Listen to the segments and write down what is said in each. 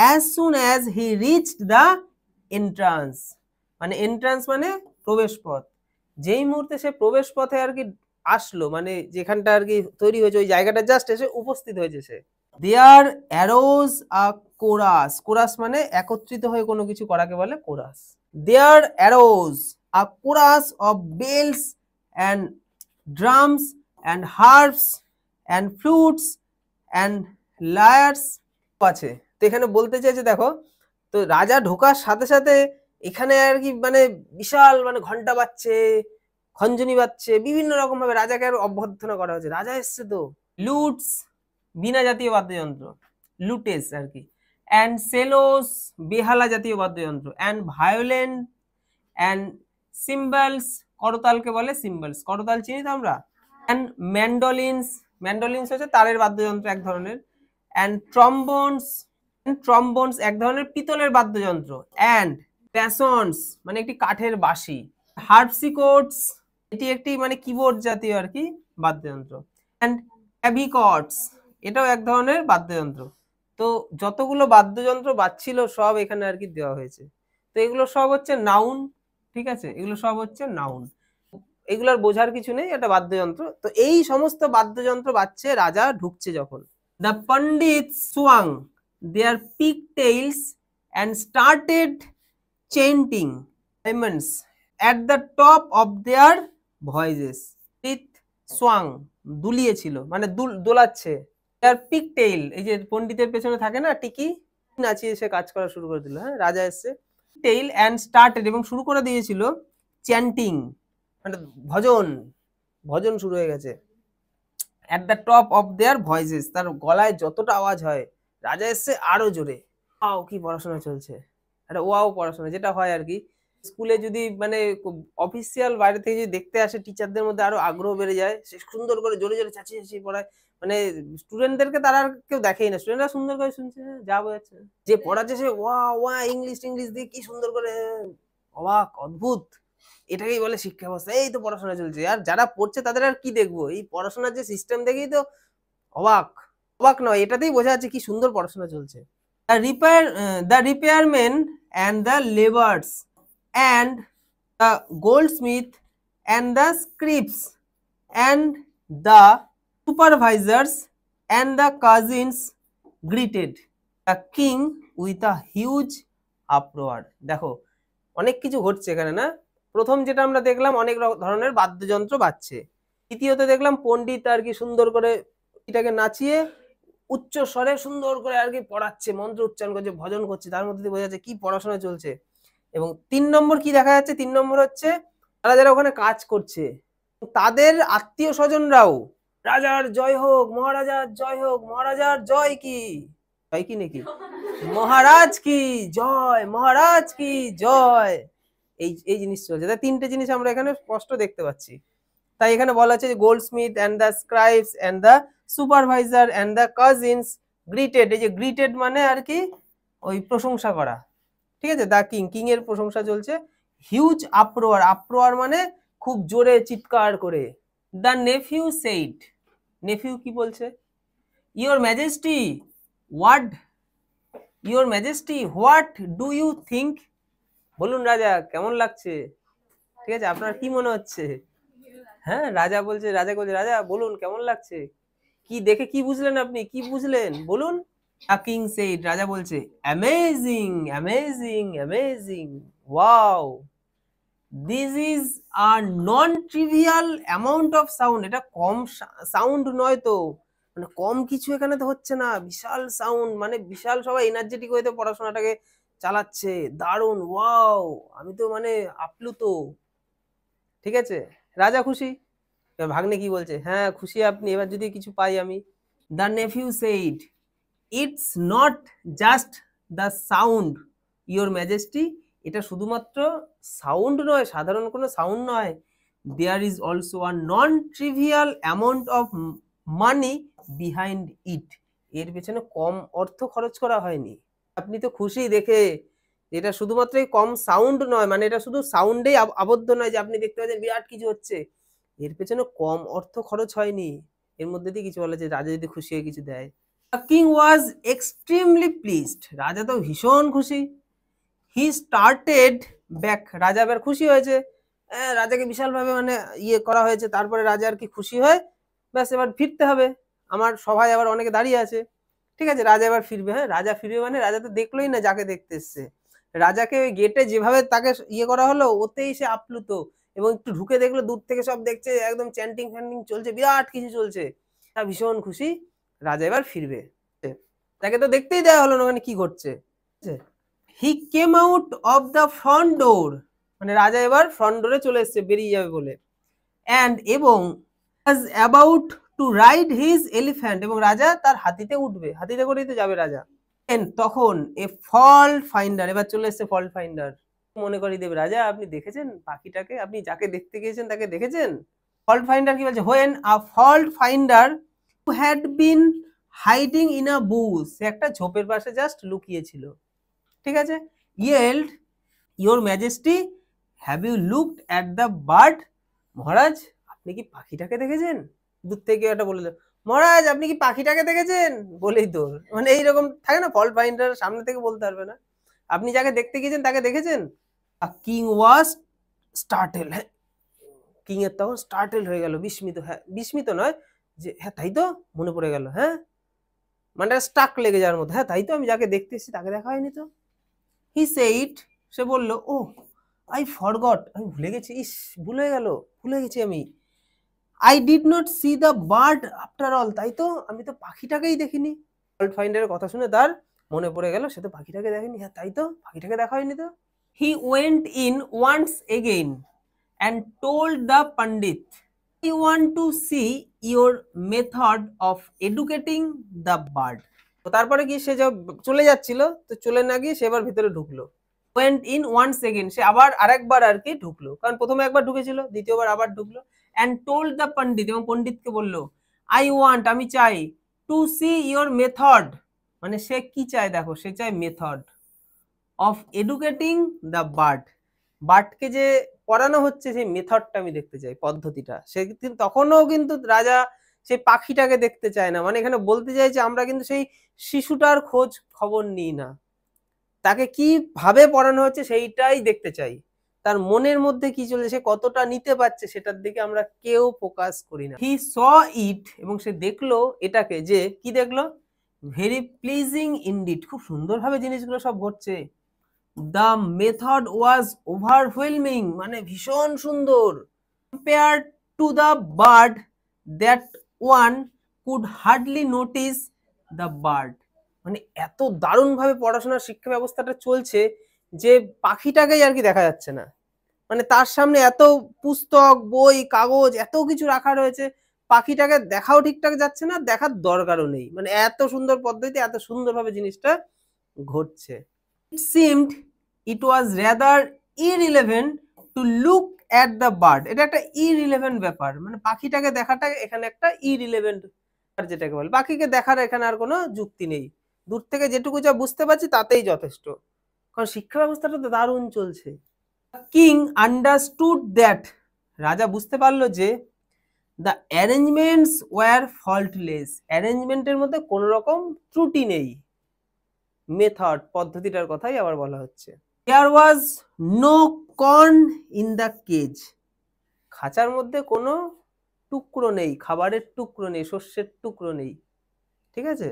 as soon as he reached the entrance, মানে entrance মানে প্রবেশ পথ, যেই মুহূর্তে সে প্রবেশ পথে আর কি আসলো, মানে যেখানটা আর কি তৈরি হয়েছে ওই জায়গাটা জাস্ট এসে উপস্থিত হয়েছে সে, there arose a chorus, chorus মানে একত্রিত হয়ে কোনো কিছু করাকে বলে chorus, there arose a chorus of bells and drums and harps and flutes and lyres আছে। তো এখানে বলতে চাইছে দেখো, তো রাজা ঢোকার সাথে সাথে এখানে আর কি মানে বিশাল মানে ঘন্টা বাজছে, খঞ্জনি বাজছে, বিভিন্ন রকম ভাবে রাজাকে আর অভ্যর্থনা করা হচ্ছে, রাজা এসছে তো। লুটস বীণা জাতীয় বাদ্যযন্ত্র, লুটেস আর কি, অ্যান্ড সেলোস বেহালা জাতীয় বাদ্যযন্ত্র, অ্যান্ড ভায়োলেন অ্যান্ড সিম্বলস, করতালকে বলে সিম্বলস, করতাল চিনি তো আমরা, অ্যান্ড ম্যান্ডোলিনস, ম্যান্ডোলিনস হচ্ছে তারের বাদ্যযন্ত্র এক ধরনের, অ্যান্ড ট্রম্বোনস, ট্রম্বোনস এক ধরনের পিতলের বাদ্যযন্ত্র, অ্যান্ড প্যাসন্স মানে একটি কাঠের বাঁশি, হার্পসিকোর্ডস এটি একটি মানে কিবোর্ড জাতীয় আর কি বাদ্যযন্ত্র, অ্যান্ড ক্ল্যাভিকর্ডস এটাও এক ধরনের বাদ্যযন্ত্র। তো যতগুলো বাদ্যযন্ত্র বাজছিল সব এখানে আর কি দেওয়া হয়েছে। তো এগুলো সব হচ্ছে নাউন, ঠিক আছে, এগুলো সব হচ্ছে নাউন, এগুলোর বোঝার কিছু নেই, এটা বাদ্যযন্ত্র। তো এই সমস্ত বাদ্যযন্ত্র বাজছে রাজা ঢুকছে যখন। The Pandits swung their pigtails and started chanting hymns at the top of their voices. It swung দুলিয়েছিল মানে দোলাচ্ছে, their pigtail এই যে পণ্ডিতের পেছনে থাকে না টিকি, নাচিয়ে সে কাজ করা শুরু করে দিল। হ্যাঁ, রাজা এসছে, টেইল অ্যান্ড স্টার্টেড এবং শুরু করে দিয়েছিল চ্যান্টিং মানে ভজন, ভজন শুরু হয়ে গেছে। at the top of their voices তার গলায় যতটা আওয়াজ হয়, রাজা এসছে আরো জোরে, ওয়াও কি পড়াশোনা চলছে, একটা ওয়াও পড়াশোনা যেটা হয় আর কি স্কুলে যদি মানে অফিসিয়াল বাইরে থেকে যদি দেখতে আসে টিচারদের মধ্যে আরো আগ্রহ বেড়ে যায়, সে সুন্দর করে জোরে জোরে চাচিয়ে চাচিয়ে পড়ায়, মানে স্টুডেন্টদেরকে তারা আর কেউ দেখেই না, স্টুডেন্টরা সুন্দর করে শুনছে, যা বোঝাচ্ছে, যে পড়াচ্ছে সে ওয়া ওয়া ইংলিশ ইংলিশ দিয়ে কি সুন্দর করে, অবাক অদ্ভুত, এটাকেই বলে শিক্ষা ব্যবস্থা, এই তো পড়াশোনা চলছে। আর যারা পড়ছে তাদের আর কি দেখবো, এই পড়াশোনার যে সিস্টেম দেখেই তো অবাক, অবাক নয়, এটাতেই বোঝা যাচ্ছে কি সুন্দর পড়াশোনা চলছে। the repairmen and the laborers and the goldsmith and the scribes and the supervisors and the cousins greeted the king with a huge uproar। দেখো অনেক কিছু ঘটছে এখানে না, প্রথম যেটা আমরা দেখলাম অনেক ধরনের বাদ্যযন্ত্র বাজছে, দ্বিতীয়ত দেখলাম পণ্ডিত আর কি সুন্দর করে এটাকে নাচিয়ে উচ্চ স্বরে সুন্দর করে আর কি পড়াচ্ছে, মন্ত্র উচ্চারণ করছে, ভজন করছে, তার মধ্যে বোঝা যাচ্ছে কি পড়াশোনা চলছে। এবং 3 নম্বর কি দেখা যাচ্ছে, 3 নম্বর হচ্ছে তারা যারা ওখানে কাজ করছে তাদের আত্মীয় স্বজনরাও রাজার জয় হোক, মহারাজার জয় হোক, মহারাজার জয় কি, জয় কি নাকি, মহারাজ কি জয়, মহারাজ কি জয়, এই এই জিনিস চলছে। তাই 3টে জিনিস আমরা এখানে স্পষ্ট দেখতে পাচ্ছি। তাই এখানে বলা আছে যে Goldsmith and the স্ক্রাইবস and the supervisor and the cousins greeted, এই যে গ্রিটেড মানে আর কি ওই প্রশংসা করা, ঠিক আছে, দ্য কিং, কিং এর প্রশংসা চলছে। হিউজ আপ্রোয়ার, আপ্রোয়ার মানে খুব জোরে চিৎকার করে। দ্য নেফিউ সেইড, নেফিউ কি বলছে, your majesty what, your majesty what do you think, বলুন রাজা কেমন লাগছে, ঠিক আছে, আপনার কি মনে হচ্ছে, হ্যাঁ রাজা বলছে, রাজা বলছে রাজা বলুন কেমন লাগছে, কি দেখে কি বুঝলেন আপনি, কি বুঝলেন বলুন। কিং সেইড, রাজা বলছে amazing amazing amazing, wow, this is a non trivial amount of sound, এটা কম সাউন্ড নয় তো, মানে কম কিছু এখানে তো হচ্ছে না, বিশাল সাউন্ড, মানে বিশাল সবাই এনার্জেটিক হয়ে তো পড়াশোনাটাকে চালাচ্ছে, দারুণ, ওয়াও, আমি তো মানে আপ্লুত, ঠিক আছে, রাজা খুশি। ভাগ্নে কি বলছে, হ্যাঁ খুশি আপনি, এবার যদি কিছু পাই আমি। The nephew said it's not just the sound your majesty, এটা শুধুমাত্র সাউন্ড নয়, সাধারণ কোনো সাউন্ড নয়, there is also a non trivial amount of money behind it, এর পেছনে কম অর্থ খরচ করা হয়নি। আপনি তো খুশি দেখে, এটা শুধুমাত্র কম সাউন্ড নয়, মানে এটা শুধু সাউন্ডেই আবদ্ধ নয় যে আপনি দেখতে পাচ্ছেন বিরাট কিছু হচ্ছে, এর পেছনে কম অর্থ খরচ হয়নি। এর মধ্যে দিয়ে কিছু বলা যে রাজা যদি খুশি হয়ে কিছু দেয়, the king was extremely pleased, রাজা তো ভীষণ খুশি। হি স্টার্টেড ব্যাক, রাজা এবার খুশি হয়েছে, রাজাকে বিশালভাবে মানে ইয়ে করা হয়েছে, তারপরে রাজা আর কি খুশি হয়, ব্যাস এবার ফিরতে হবে, আমার সভায় আবার অনেকে দাঁড়িয়ে আছে, ঠিক আছে, রাজা এবার ফিরবে। হ্যাঁ, রাজা ফিরবে মানে রাজা তো দেখলোই না যাকে দেখতে এসছে, রাজাকে ওই গেটে যেভাবে তাকে ইয়ে করা হলো ওতেই সে আপ্লুত, এবং একটু ঢুকে দেখলো দূর থেকে সব দেখছে, একদম চ্যান্টিং ফ্যান্টিং চলছে, বিরাট কিছু চলছে, তা ভীষণ খুশি, রাজা এবার ফিরবে, তাকে তো দেখতেই দেওয়া হলো না ওখানে কি ঘটছে। He came out of the front door, মানে রাজা এবার ফ্রন্ট ডোরে চলে এসছে বেরিয়ে যাবে বলে, অ্যান্ড এবং was about to ride his elephant, এবং রাজা তার হাতিতে উঠবে, হাতিতে করেই তো যাবে রাজা। তখন এ ফল্ট ফাইন্ডার, এবার চলে এসছে ফল্ট ফাইন্ডার, মনে করিয়ে দেবে, রাজা আপনি দেখেছেন পাখিটাকে, আপনি যাকে দেখতে গিয়েছেন তাকে দেখেছেন। ফল্ট ফাইন্ডার কি বলছে, when a fault finder who had been hiding in a bush, সে একটা ঝোপের পাশে জাস্ট লুকিয়েছিল, ঠিক আছে, yield your majesty have you looked at the bird, মহারাজ আপনি কি পাখিটাকে দেখেছেন, দূর থেকে একটা বলে দেয়, মহারাজ আপনি কি পাখিটাকে দেখেছেন, বলেই তো, মানে এইরকম থাকে না, ফল্ট ফাইন্ডার সামনে থেকে বলতে পারবে না, আপনি যাকে দেখতে গিয়েছেন তাকে দেখেছেন। কিং ওয়াজ স্টার্টেল, হ্যাঁ, কিং এর তখন স্টার্টেল হয়ে গেল, বিস্মিত, হ্যাঁ বিস্মিত নয়, যে হ্যাঁ তাই তো, মনে পড়ে গেল, হ্যাঁ মানে স্টাক লেগে যাওয়ার মধ্যে, হ্যাঁ তাই তো, আমি যাকে দেখতে এসেছি তাকে দেখা হয়নি তো। হি সেইড, সে বলল, ও আই ফরগট, আমি ভুলে গেছি, ইস ভুলে গেছি আমি, I did not C the bird after all, তাই তো আমি তো পাখিটাকেই দেখিনি। ফল্ট ফাইন্ডারের কথা শুনে তার মনে পড়ে গেল, সে তো পাখিটাকে দেখেনি, হ্যাঁ তাই তো, পাখিটাকে দেখা হয়নি তো। He went in once again and told the Pandit, I want to see your method of educating the bird. তো তারপরে কি সে চলে যাচ্ছিল, তো চলে না গিয়ে সে এবার ভিতরে ঢুকলো, went in once again, সে আবার আরেকবার আর কি ঢুকলো, কারণ প্রথমে একবার ঢুকেছিল, দ্বিতীয়বার আবার ঢুকলো, and told the পণ্ডিত, এবং পণ্ডিতকে বললো, I want, আমি চাই, to see your method, মানে সে কি চায় দেখো, সে চায় method of educating the bird, বার্ডকে যে পড়ানো হচ্ছে সেই মেথডটা আমি দেখতে চাই, পদ্ধতিটা, সে তখনও কিন্তু রাজা সেই পাখিটাকে দেখতে চায় না, মানে এখানে বলতে চাইছে আমরা কিন্তু সেই শিশুটার খোঁজ খবর নিই না, তাকে কি ভাবে পড়ানো হচ্ছে সেইটাই দেখতে চাই, তার মনের মধ্যে কি চলছে, সে কতটা নিতে পারছে সেটার দিকে আমরা কেউ ফোকাস করি না। হি স ইট, এবং সে দেখলো এটাকে, যে কি দেখলো, ভেরি প্লিজিং ইনডিড, খুব সুন্দরভাবে জিনিসগুলো সব ঘটছে, দ্য মেথড ওয়াজ ওভারওয়েলমিং, মানে ভীষণ সুন্দর, compared to the bird that one could hardly notice the bird, মানে এত দারুণভাবে পড়াশোনার শিক্ষা ব্যবস্থাটা চলছে যে পাখিটাকেই আর কি দেখা যাচ্ছে না, মানে তার সামনে এত পুস্তক বই কাগজ এত কিছু রাখা রয়েছে, পাখিটাকে দেখাও ঠিকঠাক যাচ্ছে না, দেখার দরকারও নেই, মানে এত সুন্দর পদ্ধতি, এত সুন্দরভাবে জিনিসটা ঘটছে। It seemed it was rather irrelevant to look at the bird, এটা একটা irrelevant ব্যাপার, মানে পাখিটাকে দেখাটা এখানে একটা irrelevant, যেটাকে বলে পাখিকে দেখার এখানে আর কোনো যুক্তি নেই, দূর থেকে যেটুকু যা বুঝতে পারছি তাতেই যথেষ্ট, কারণ শিক্ষা ব্যবস্থাটা তো দারুণ চলছে। কিং আন্ডারস্টুড দ্যাট, রাজা বুঝতে পারলো যে দ্য অ্যারেঞ্জমেন্টস ওয়ার ফল্টলেস, অ্যারেঞ্জমেন্টের মধ্যে কোনো রকম ত্রুটি নেই, মেথড পদ্ধতিটার কথাই আবার বলা হচ্ছে। There was no corn in the cage, খাঁচার মধ্যে কোনো টুকরো নেই, খাবারের টুকরো নেই, শস্যের টুকরো নেই, ঠিক আছে,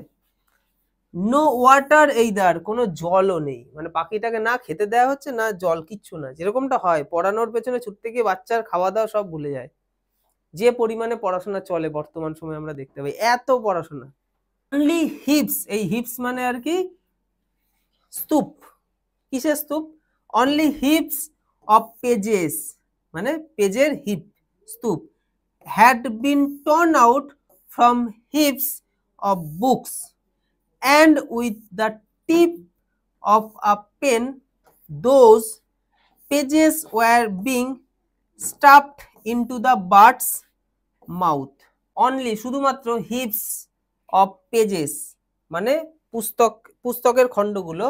নো ওয়াটার এইদার, কোনো জলও নেই, মানে পাখিটাকে না খেতে দেওয়া হচ্ছে না জল, কিচ্ছু না, যেরকমটা হয় পড়ানোর পেছনে ছুটতে গিয়ে বাচ্চার খাওয়া দাওয়া সব ভুলে যায়, যে পরিমাণে পড়াশোনা চলে বর্তমান সময়ে আমরা দেখতে পাই, এত পড়াশোনা। অনলি হিপস, এই হিপস মানে আর কি স্তূপ, কিসের স্তূপ, অনলি হিপস অফ পেজেস, মানে পেজের হিপ, স্তূপ, had been torn out from heaps of books, and with the tip of a pen those pages were being stuffed into the bird's mouth. Only, শুধুমাত্র হিপস অফ পেজেস, মানে পুস্তকের খণ্ডগুলো,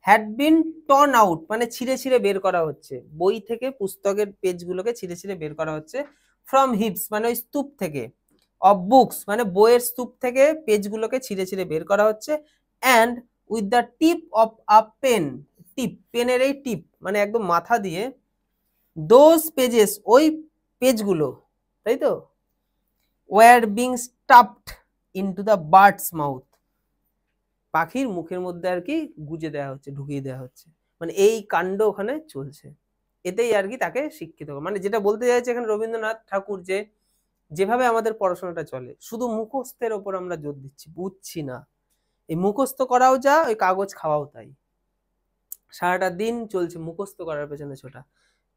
had been torn out, মানে ছিঁড়ে ছিঁড়ে বের করা হচ্ছে, বই থেকে পুস্তকের পেজগুলোকে ছিঁড়ে ছিঁড়ে বের করা হচ্ছে, ফ্রম হিপস মানে ওই স্তূপ থেকে, অফ বুকস মানে বইয়ের স্তূপ থেকে পেজগুলোকে ছিঁড়ে ছিঁড়ে বের করা হচ্ছে, and with the tip of a pen, tip পেনের এই টিপ মানে একদম মাথা দিয়ে, দোজ পেজেস ওই পেজগুলো, তাই তো, were being stuffed into the birds mouth, পাখির মুখের মধ্যে আর কি গুজে দেওয়া হচ্ছে, ঢুকিয়ে দেওয়া হচ্ছে, মানে এই কাণ্ড ওখানে চলছে। এতেই আর কি তাকে শিক্ষিত, মানে যেটা বলতে চাইছে এখানে রবীন্দ্রনাথ ঠাকুর, যে যেভাবে আমাদের পড়াশোনাটা চলে শুধু মুখস্থের ওপর আমরা জোর দিচ্ছি, বুঝছি না। এই মুখস্থ করাও যা, ওই কাগজ খাওয়াও তাই, সারাটা দিন চলছে মুখস্থ করার পেছনে ছোটা।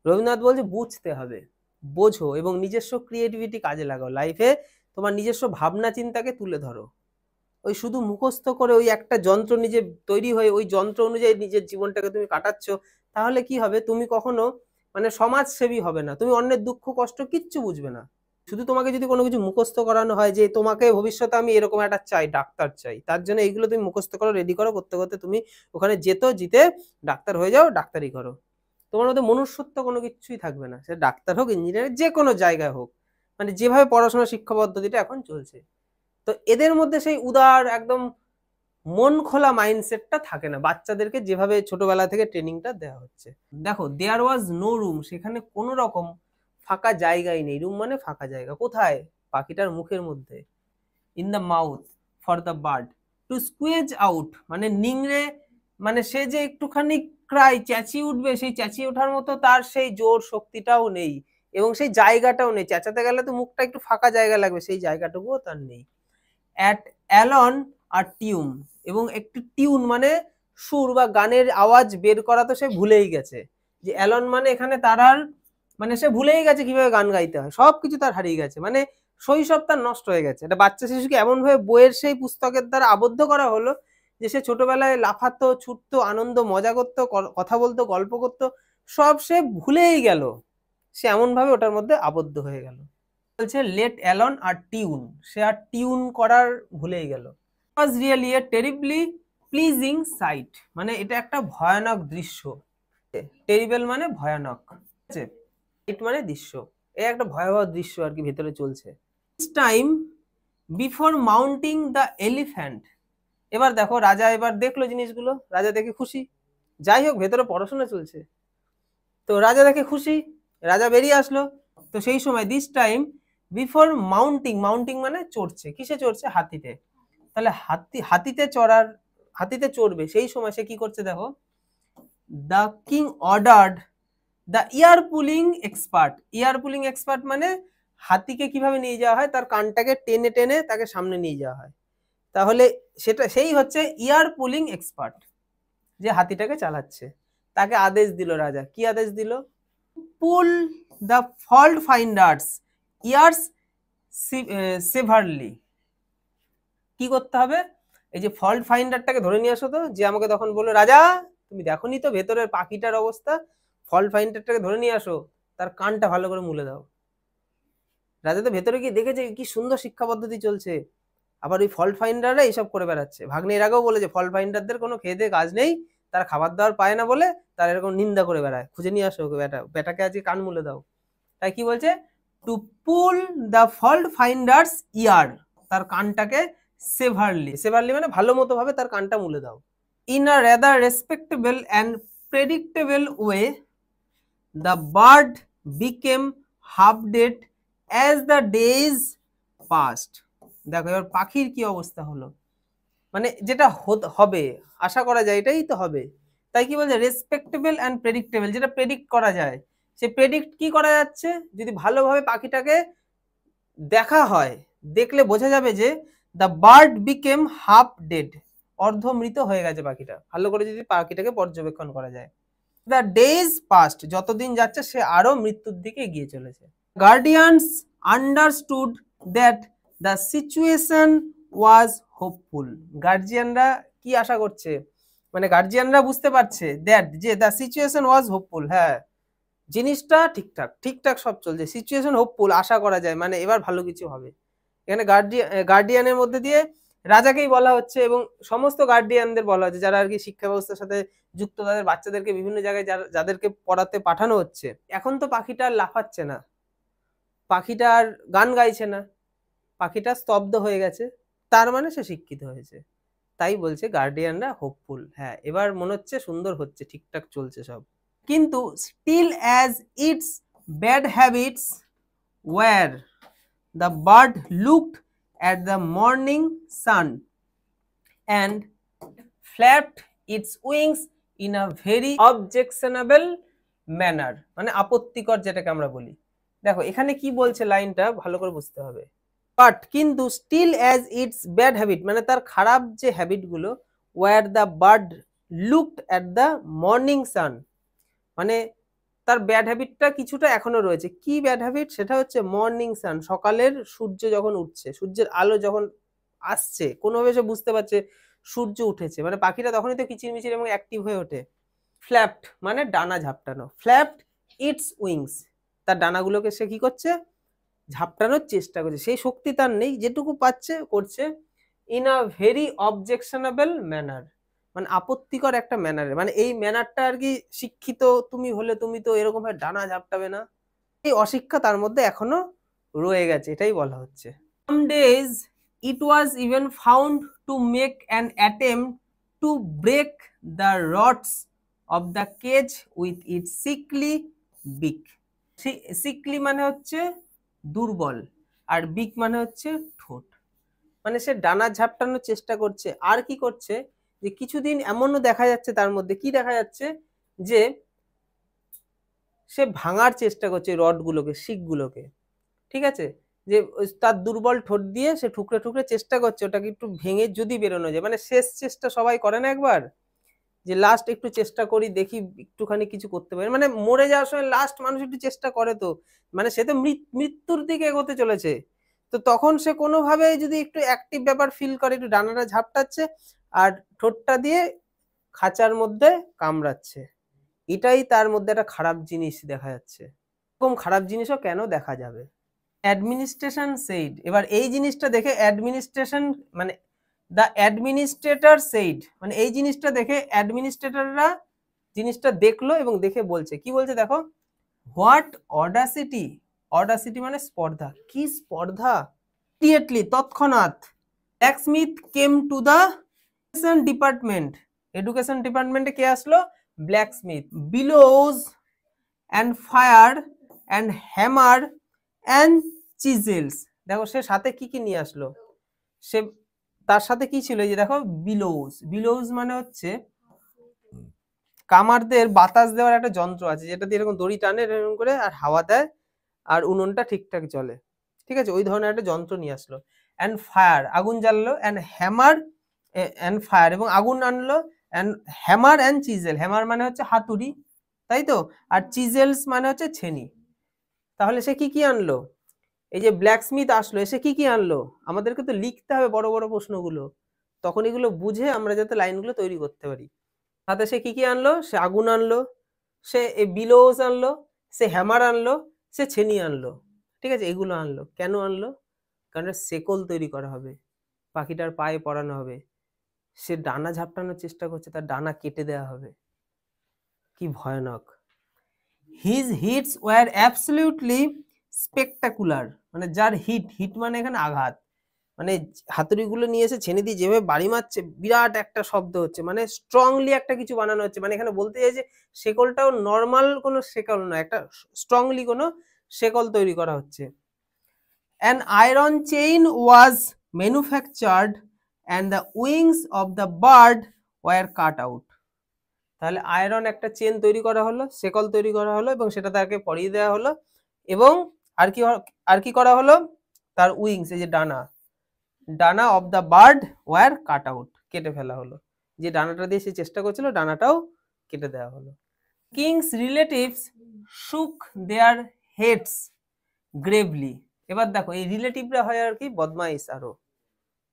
রবীন্দ্রনাথ বলছে বুঝতে হবে, বোঝো এবং নিজস্ব ক্রিয়েটিভিটি কাজে লাগাও, লাইফে তোমার নিজস্ব ভাবনা চিন্তাকে তুলে ধরো। ওই শুধু মুখস্থ করে ওই একটা যন্ত্র নিজে তৈরি হয়ে ওই যন্ত্র অনুযায়ী নিজের জীবনটাকে তুমি কাটাচ্ছ, তাহলে কি হবে, তুমি কখনো মানে সমাজসেবী হবে না, তুমি অন্যের দুঃখ কষ্ট কিচ্ছু বুঝবে না। শুধু তোমাকে যদি কোনো কিছু মুখস্থ করানো হয় যে তোমাকে ভবিষ্যতে আমি এরকম একটা চাই, ডাক্তার চাই, তার জন্য এইগুলো তুমি মুখস্থ করো, রেডি করো, করতে করতে তুমি ওখানে জিতে ডাক্তার হয়ে যাও, ডাক্তারি করো, তোমার মধ্যে মনুষ্যত্ব কোনো কিছুই থাকবে না, সে ডাক্তার হোক, ইঞ্জিনিয়ার, যে কোনো জায়গায় হোক, মানে যেভাবে পড়াশোনা শিক্ষা পদ্ধতিটা এখন চলছে। তো এদের মধ্যে সেই উদার একদম মন খোলা মাইন্ডসেটটা থাকে না, বাচ্চাদেরকে যেভাবে ছোটবেলা থেকে ট্রেনিংটা দেওয়া হচ্ছে। দেখো, দেয়ার ওয়াজ নো রুম, সেখানে কোনো রকম ফাঁকা জায়গাই নেই, রুম মানে ফাঁকা জায়গা, কোথায়, পাখিটার মুখের মধ্যে, in the mouth for the bird to squeeze out, মানে নিংড়ে, মানে সে যে একটুখানি ক্রাই চেঁচিয়ে উঠবে, সেই চেঁচিয়ে ওঠার মতো তার সেই জোর শক্তিটাও নেই, এবং সেই জায়গাটাও নেই, চেঁচাতে গেলে তো মুখটা একটু ফাঁকা জায়গা লাগবে, সেই জায়গাটুকুও তার নেই। অ্যাট অ্যালন আর টিউন, এবং একটু টিউন মানে সুর বা গানের আওয়াজ বের করা তো সে ভুলেই গেছে, যে অ্যালন মানে এখানে তার আর, মানে সে ভুলেই গেছে কিভাবে গান গাইতে হয়, সবকিছু তার হারিয়ে গেছে, মানে শৈশব তার নষ্ট হয়ে গেছে। একটা বাচ্চা শিশুকে এমন ভাবে বইয়ের সেই পুস্তকের দ্বারা আবদ্ধ করা হলো যে সে ছোটবেলায় লাফাতো, ছুটতো, আনন্দ মজা করতো, কথা বলতো, গল্প করতো, সব সে ভুলেই গেল, সে এমন ভাবে ওটার মধ্যে আবদ্ধ হয়ে গেল। বলছে লেট অ্যালন আর টিউন, সে আর টিউন করার ভুলেই গেল। Was really a terribly pleasing sight, মানে এটা একটা ভয়ানক দৃশ্য, টেরিবল মানে ভয়ানক, ঠিক আছে, ইট মানে দৃশ্য, এই একটা ভয়াবহ দৃশ্য আর কি ভেতরে চলছে। Time before mounting the elephant, এবার দেখো রাজা এবার দেখলো জিনিসগুলো, রাজা দেখে খুশি, যাই হোক ভেতরে পড়াশোনা চলছে, তো রাজা দেখে খুশি, রাজা বেরিয়ে আসলো। তো সেই সময় this time before mounting, mounting মানে চড়ছে, কিসে চড়ছে, হাতিতে, তাহলে হাতিতে চড়বে, সেই সময় সে কি করছে দেখো, the king ordered the ear pulling expert, ear pulling expert মানে হাতিকে কিভাবে নিয়ে যাওয়া হয়, তার কানটাকে টেনে টেনে তাকে সামনে নিয়ে যাওয়া হয়, তাহলে সেটা সেই হচ্ছে ইয়ার পুলিং এক্সপার্ট, যে হাতিটাকে চালাচ্ছে, তাকে আদেশ দিল রাজা, কি আদেশ দিল, pull the fault finder's ears severely, কি করতে হবে, এই যে ফল্ট ফাইন্ডারটাকে ধরে নিয়ে আসো তো, যে আমাকে তখন বললো রাজা তুমি দেখোনি তো ভেতরের পাখিটার অবস্থা, ফল্ট ফাইন্ডারটাকে ধরে নিয়ে আসো, তার কানটা ভালো করে মুলে দাও। রাজা তো ভেতরে গিয়ে দেখেছে কি সুন্দর শিক্ষা পদ্ধতি চলছে, আবার ওই ফল্ট ফাইন্ডাররা এইসব করে বেড়াচ্ছে, ভাগ্নে এর আগেও বলেছে ফল্ট ফাইন্ডারদের কোনো খেয়ে দিয়ে কাজ নেই, তারা খাবার দাবার পায় না বলে তারা এরকম নিন্দা করে বেড়ায়, খুঁজে নিয়ে আসো ওকে, বেটাকে আজকে কান মুলে দাও। তাই কি বলছে, two pool the fault finders ইয়ার, তার কানটাকে সেভারলি, সেভারলি মানে ভালো মতো ভাবে তার কানটা মুলে দাও। In a rather respectable and predictable way the bird became half dead as the days past, দেখো এবার পাখির কি অবস্থা হলো, মানে যেটা হবে আশা করা যায় এটাই তো হবে, তাই কি বলছে রেসপেক্টেবল অ্যান্ড প্রেডিক্টেবল, যেটা প্রেডিক্ট করা যায়, সে প্রেডিক্ট কি করা যাচ্ছে, যদি ভালোভাবে পাখিটাকে দেখা হয়, দেখলে বোঝা যাবে যে the bird became half dead, অর্ধমৃত হয়ে গেছে পাখিটা, ভালো করে যদি পাখিটাকে পর্যবেক্ষণ করা যায়। দ্য ডেজ পাস্ট, যতদিন যাচ্ছে সে আরো মৃত্যুর দিকে এগিয়ে চলেছে। Guardians understood that the situation was hopeful, গার্জিয়ানরা কি আশা করছে, মানে গার্জিয়ানরা বুঝতে পারছে দ্যাট, যে দ্য সিচুয়েশন ওয়াজ হোপফুল, হ্যাঁ জিনিসটা ঠিকঠাক ঠিকঠাক সব চলছে, সিচুয়েশন হোপফুল, আশা করা যায়, মানে এবার ভালো কিছু হবে। এখানে গার্ডিয়ানের মধ্যে দিয়ে রাজাকেই বলা হচ্ছে এবং সমস্ত গার্ডিয়ানদের বলা হচ্ছে যারা আর কি শিক্ষা ব্যবস্থার সাথে যুক্ত, তাদের বাচ্চাদেরকে বিভিন্ন জায়গায় যাদেরকে পড়াতে পাঠানো হচ্ছে, এখন তো পাখিটা আর লাফাচ্ছে না, পাখিটা আর গান গাইছে না, পাখিটা স্তব্ধ হয়ে গেছে, তার মানে সে শিক্ষিত হয়েছে। তাই বলছে গার্ডিয়ানরা হোপফুল। হ্যাঁ, এবার মনে হচ্ছে সুন্দর হচ্ছে, ঠিকঠাক চলছে সব। কিন্তু still as its bad habits were, the bird looked at the morning sun and flapped its wings in a very objectionable manner, মানে আপত্তিকর যেটাকে আমরা বলি। দেখো এখানে কি বলছে লাইনটা ভালো করে বুঝতে হবে। বাট কিন্তু still as its bad habit, মানে তার খারাপ যে হ্যাবিট গুলো, were the bird looked at the morning sun, মানে তার ব্যাড হ্যাবিটটা কিছুটা এখনো রয়েছে। কি ব্যাড হ্যাবিট? সেটা হচ্ছে মর্নিং সান, সকালের সূর্য যখন উঠছে, সূর্যের আলো যখন আসছে, কোনোভাবে সে বুঝতে পারছে সূর্য উঠেছে, মানে পাখিটা তখনই তো কিচিরমিচির এবং অ্যাক্টিভ হয়ে ওঠে। ফ্ল্যাপড মানে ডানা ঝাপটানো, ফ্ল্যাপড ইটস উইংস, তার ডানাগুলোকে সে কি করছে? ঝাপটানোর চেষ্টা করছে। সেই শক্তি তার নেই, যেটুকু পাচ্ছে করছে। In a very objectionable manner, মানে আপত্তিকর একটা ম্যানারে, মানে এই ম্যানারটা আর কি শিক্ষিত তুমি হলে তুমি তো এরকম ভাবে ডানা ঝাপটাবে না। এই অশিক্ষা তার মধ্যে এখনো রয়ে গেছে, এটাই বলা হচ্ছে। Some days it was even found to make an attempt to break the rods of the cage with its sickly beak. sickly মানে হচ্ছে দুর্বল, আর বিক মানে হচ্ছে ঠোঁট, মানে সে ডানা ঝাপটানোর চেষ্টা করছে। আর কি করছে, যে কিছুদিন এমনও দেখা যাচ্ছে তার মধ্যে, কি দেখা যাচ্ছে, যে সে ভাঙার চেষ্টা করছে রডগুলোকে, শিকগুলোকে, ঠিক আছে, যে তার দুর্বল ঠোঁট দিয়ে সে ঠুকরে ঠুকরে চেষ্টা করছে ওটাকে একটু ভেঙে যদি বেরোনো যায়, মানে শেষ চেষ্টা সবাই করে না একবার, যে লাস্ট একটু চেষ্টা করি দেখি একটুখানি কিছু করতে পারি, মানে মরে যাওয়ার সময় লাস্ট মানুষ একটু চেষ্টা করে তো, মানে সে তো মৃত্যুর দিকে এগোতে চলেছে, তো তখন সে কোনোভাবে যদি একটু অ্যাক্টিভ ব্যাপার ফিল করে, একটু ডানাটা ঝাপটাচ্ছে আর ঠোঁটটা দিয়ে খাঁচার মধ্যে কামড়াচ্ছে, এটাই তার মধ্যে একটা খারাপ জিনিস দেখা যাচ্ছে। এরকম খারাপ জিনিসও কেন দেখা যাবে? অ্যাডমিনিস্ট্রেশন সেইড, এবার এই জিনিসটা দেখে অ্যাডমিনিস্ট্রেশন মানে দ্য অ্যাডমিনিস্ট্রেটর সেইড, মানে এই জিনিসটা দেখে অ্যাডমিনিস্ট্রেটররা জিনিসটা দেখলো এবং দেখে বলছে, কি বলছে দেখো, হোয়াট অডাসিটি, অডাসিটি মানে স্পর্ধা, কি স্পর্ধা, ইমিডিয়েটলি তৎক্ষণাৎ, blacksmith came to the education department, education ডিপার্টমেন্টে কে আসলো? Blacksmith, bellows and fire and hammer and chisels, দেখো সে সাথে কি কি নিয়ে আসলো, সে তার সাথে কি ছিল, এই যে দেখো বিলোজ, বিলোজ মানে হচ্ছে কামারদের বাতাস দেওয়ার একটা যন্ত্র আছে, যেটা দিয়ে এরকম দড়ি টানে এরকম করে আর হাওয়া দেয় আর উনুনটা ঠিকঠাক জ্বলে, ঠিক আছে, ওই ধরনের একটা যন্ত্র নিয়ে আসলো। অ্যান্ড ফায়ার, আগুন জ্বাললো, অ্যান্ড হ্যামার অ্যান্ড ফায়ার, এবং আগুন আনলো, and hammer and chisel, hammer মানে হচ্ছে হাতুড়ি, তাই তো, আর চিজেলস মানে হচ্ছে ছেনি। তাহলে সে কি কি আনলো? এই যে ব্ল্যাকস্মিথ আসলো, এসে কি কি আনলো? আমাদেরকে তো লিখতে হবে বড় বড় প্রশ্নগুলো, তখন এগুলো বুঝে আমরা যাতে লাইনগুলো তৈরি করতে পারি। তাতে সে কি কি আনলো? সে আগুন আনলো, সে বিলোজ আনলো, সে হ্যামার আনলো, সে ছেনি আনলো, ঠিক আছে, এগুলো আনলো। কেন আনলো? কারণ শেকল তৈরি করা হবে, পাখিটার পায়ে পরানো হবে, সে ডানা ঝাপটানোর চেষ্টা করছে, তার ডানা কেটে দেওয়া হবে। কি ভয়ানক! His hits were absolutely spectacular, মানে যার হিট, হিট মানে এখানে আঘাত, মানে হাতুড়িগুলো নিয়ে এসে ছেনে দিয়ে যেভাবে বাড়ি মারছে, বিরাট একটা শব্দ হচ্ছে, মানে স্ট্রংলি একটা কিছু বানানো হচ্ছে, মানে এখানে বলতে চাই যে শেকলটাও নর্মাল কোনো শেকল নয়, একটা স্ট্রংলি কোনো শেকল তৈরি করা হচ্ছে। An iron chain was manufactured and the wings of the bird were cut out. তাহলে আয়রন একটা চেন তৈরি করা হলো, শেকল তৈরি করা হলো, এবং সেটা তাকে পরিয়ে দেওয়া হলো, এবং আর কি করা হলো, তার উইংস, এই যে ডানা, ডানা of the bird were cut out, কেটে ফেলা হলো, যে ডানাটা দিয়ে সে চেষ্টা করছিল ডানাটাও কেটে দেওয়া হলো। কিংস রিলেটিভস শুক দেয়ার হেডস গ্রেভলি, এবার দেখো এই রিলেটিভরা হয় আর কি বদমাইশ আরো,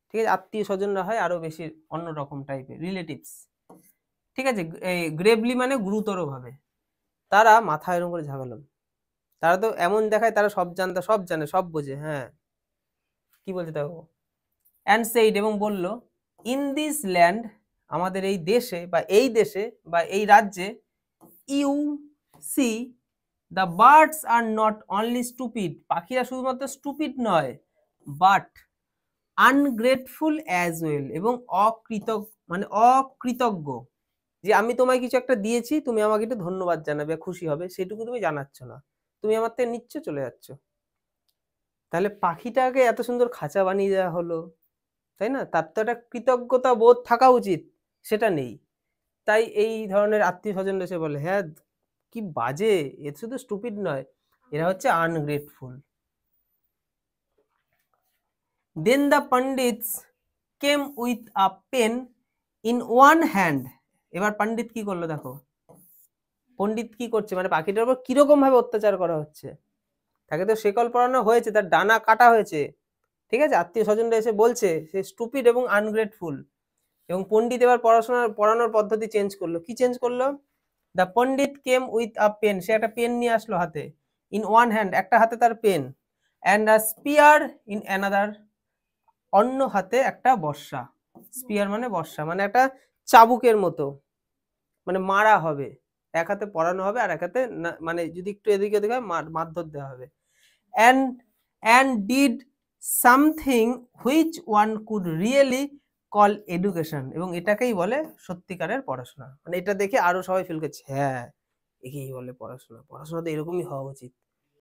ঠিক আছে, আত্মীয় স্বজনরা হয় আরো বেশি অন্যরকম টাইপের রিলেটিভস, ঠিক আছে, গ্রেভলি মানে গুরুতর ভাবে, তারা মাথা এরকম করে ঝাঁকালো, তারা তো এমন দেখায় তারা সব জানতা, সব জানে, সব বোঝে, হ্যাঁ, কি বলছে দেখো, অ্যান্ড সেইড, এবং বলল, ইন দিস ল্যান্ড, আমাদের এই দেশে বা এই দেশে বা এই রাজ্যে, you see the birds are not only stupid, পাখিরা শুধুমাত্র স্টুপিড নয়, বাট আনগ্রেটফুল অ্যাজ ওয়েল, এবং অকৃতজ্ঞ, যে আমি তোমায় কিছু একটা দিয়েছি, তুমি আমাকে একটু ধন্যবাদ জানাবে, খুশি হবে, সেটুকু তুমি জানাচ্ছ না, তুমি আমার থেকে নিচ্ছ, চলে যাচ্ছ। তাহলে পাখিটাকে এত সুন্দর খাঁচা বানিয়ে দেওয়া হলো, তাই না? তার তো একটা কৃতজ্ঞতা বোধ থাকা উচিত, সেটা নেই। তাই এই ধরনের আত্মীয় স্বজন এসে বলে, হ্যাঁ কি বাজে, এ শুধু স্টুপিড নয়, এরা হচ্ছে ungrateful. Then the pundits came with a pen in one hand. এবার পণ্ডিত কি করলো দেখো, পণ্ডিত কি করছে, মানে পাখিটার উপর কিরকম ভাবে অত্যাচার করা হচ্ছে। তাকে তো শেকল পরানো হয়েছে, তার ডানা কাটা হয়েছে, ঠিক আছে, আত্মীয় স্বজনরা এসে বলছে সে স্টুপিড এবং আনগ্রেটফুল। এবং পণ্ডিত এবার পড়ানোর পদ্ধতি চেঞ্জ করলো। কি চেঞ্জ করলো? The pundit came with a pen, সে একটা পেন নিয়ে আসলো হাতে, ইন ওয়ান হ্যান্ড, একটা হাতে তার pen, and a spear in another, অন্য হাতে একটা বর্ষা। স্পিয়ার মানে বর্ষা, মানে একটা চাবুকের মতো, মানে মারা হবে, এক হাতে পড়ানো হবে আর এক হাতে মানে যদি একটু এদিকে ওদিকে হয় মারধর দেওয়া হবে। and and did something which one could really call education, এবং এটাকেই বলে সত্যিকারের পড়াশোনা। মানে এটা দেখে আরো সবাই ফিল করছে, হ্যাঁ একেই বলে পড়াশোনা, পড়াশোনা তো এরকমই হওয়া উচিত।